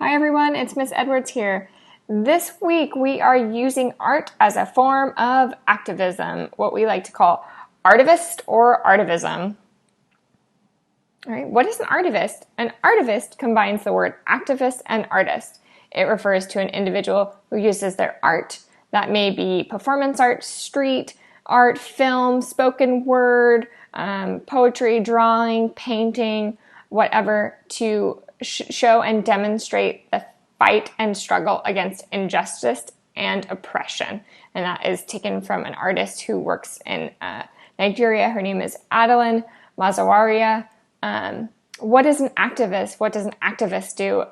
Hi everyone, it's Miss Edwards here. This week we are using art as a form of activism, what we like to call artivist or artivism. All right, what is an artivist? An artivist combines the word activist and artist. It refers to an individual who uses their art. That may be performance art, street art, film, spoken word, poetry, drawing, painting, whatever, to show and demonstrate the fight and struggle against injustice and oppression. And that is taken from an artist who works in Nigeria. Her name is Adeline Mazawaria. What is an activist? What does an activist do?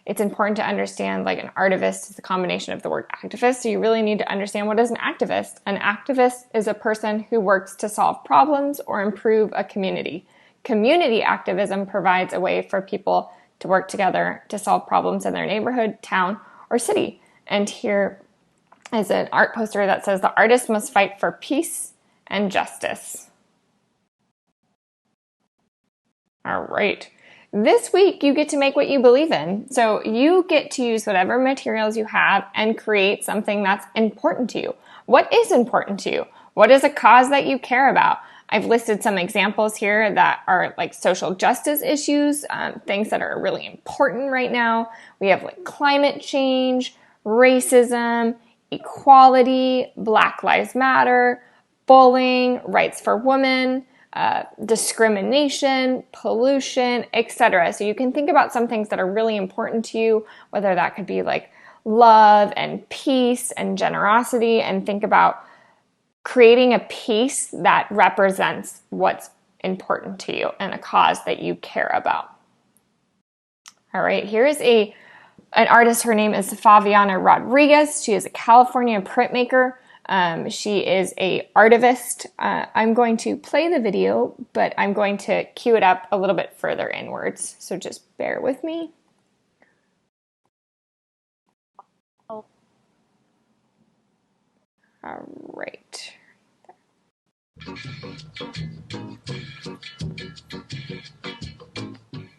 It's important to understand, like, an artivist is a combination of the word activist, so you really need to understand what is an activist. An activist is a person who works to solve problems or improve a community. Community activism provides a way for people to work together to solve problems in their neighborhood, town, or city. And here is an art poster that says the artist must fight for peace and justice. All right. This week, you get to make what you believe in. So you get to use whatever materials you have and create something that's important to you. What is important to you? What is a cause that you care about? I've listed some examples here that are like social justice issues, things that are really important right now. We have like climate change, racism, equality, Black Lives Matter, bullying, rights for women, discrimination, pollution, etc. So you can think about some things that are really important to you, whether that could be like love and peace and generosity, and think about creating a piece that represents what's important to you and a cause that you care about. All right, here is an artist. Her name is Fabiana Rodriguez. She is a California printmaker. She is an artivist. I'm going to play the video, but I'm going to cue it up a little bit further inwards. So just bear with me. All right.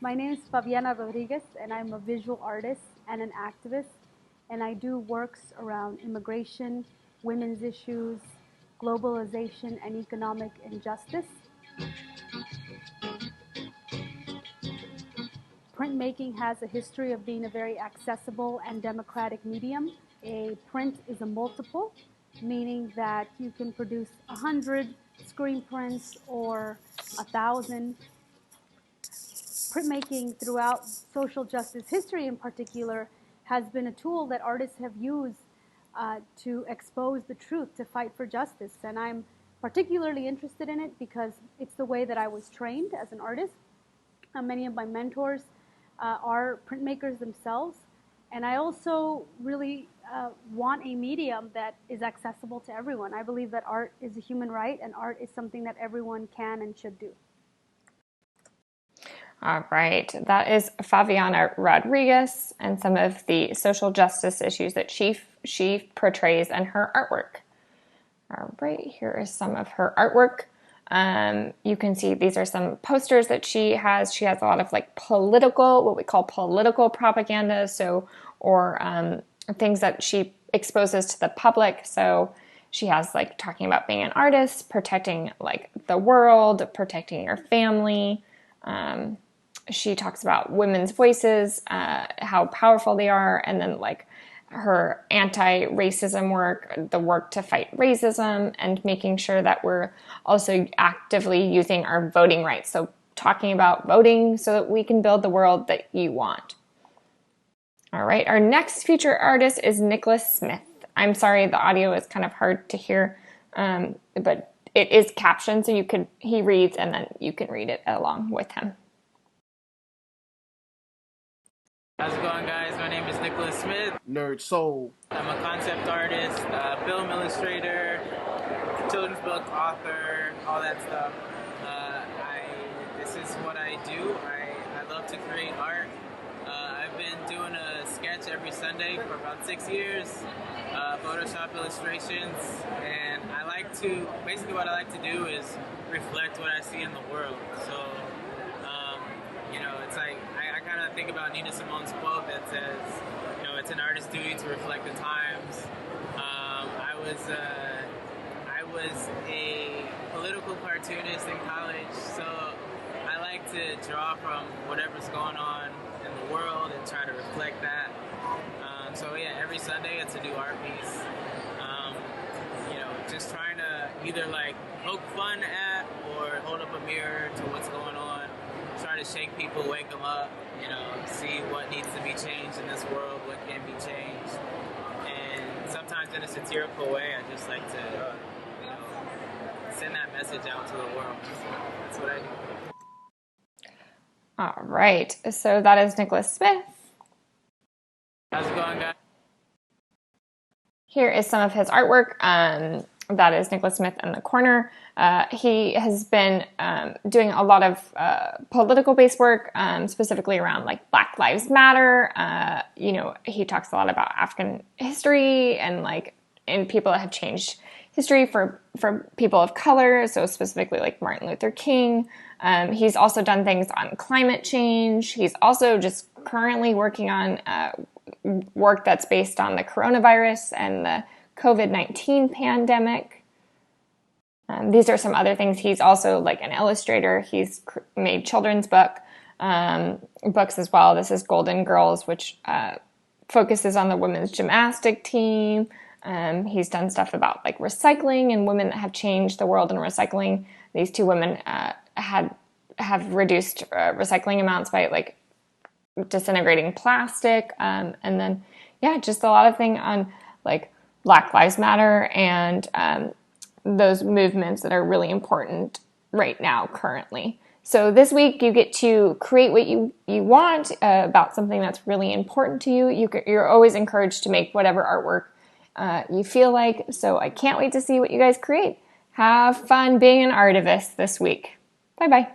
My name is Fabiana Rodriguez, and I'm a visual artist and an activist, and I do works around immigration, women's issues, globalization, and economic injustice. Printmaking has a history of being a very accessible and democratic medium. A print is a multiple, meaning that you can produce 100 screen prints or 1,000. Printmaking throughout social justice history in particular has been a tool that artists have used to expose the truth, to fight for justice. And I'm particularly interested in it because it's the way that I was trained as an artist. Many of my mentors are printmakers themselves. And I also really want a medium that is accessible to everyone. I believe that art is a human right, and art is something that everyone can and should do. All right, that is Fabiana Rodriguez and some of the social justice issues that she portrays in her artwork. All right, here is some of her artwork. You can see these are some posters that she has. She has a lot of like political, what we call political propaganda, or things that she exposes to the public. So she has like talking about being an artist, protecting like the world, protecting your family. She talks about women's voices, how powerful they are, and then like her anti-racism work, the work to fight racism, and making sure that we're also actively using our voting rights. So talking about voting so that we can build the world that you want. All right, our next featured artist is Nicholas Smith. I'm sorry, the audio is kind of hard to hear, but it is captioned, so he reads and then you can read it along with him. How's it going, guys? My name is Nicholas Smith. Nerd Soul. I'm a concept artist, film illustrator, children's book author, all that stuff. This is what I do. I love to create art. I've been doing a sketch every Sunday for about 6 years, Photoshop illustrations, and basically what I like to do is reflect what I see in the world. So, it's like, I kind of think about Nina Simone's quote that says, you know, it's an artist's duty to reflect the times. I was a political cartoonist in college, so I like to draw from whatever's going on in the world and try to reflect that. So yeah, every Sunday it's a new art piece. You know, just trying to either like poke fun at or hold up a mirror to what's going on. Try to shake people, wake them up. You know, see what needs to be changed in this world, what can be changed. And sometimes in a satirical way, I just like to, you know, send that message out to the world. That's what I do. All right. So that is Nicholas Smith. How's it going, guys? Here is some of his artwork. That is Nicholas Smith in the corner. He has been doing a lot of political-based work, specifically around like Black Lives Matter. You know, he talks a lot about African history and people that have changed history for people of color. So specifically like Martin Luther King. He's also done things on climate change. He's also just currently working on work that's based on the coronavirus and the COVID-19 pandemic. These are some other things. He's also like an illustrator. He's made children's books as well. This is Golden Girls, which focuses on the women's gymnastic team. He's done stuff about like recycling and women that have changed the world in recycling. These two women have reduced recycling amounts by like disintegrating plastic, and then just a lot of things on like Black Lives Matter and those movements that are really important right now currently. So this week you get to create what you want about something that's really important to you. You're always encouraged to make whatever artwork you feel like. So I can't wait to see what you guys create. Have fun being an artivist this week. Bye-bye.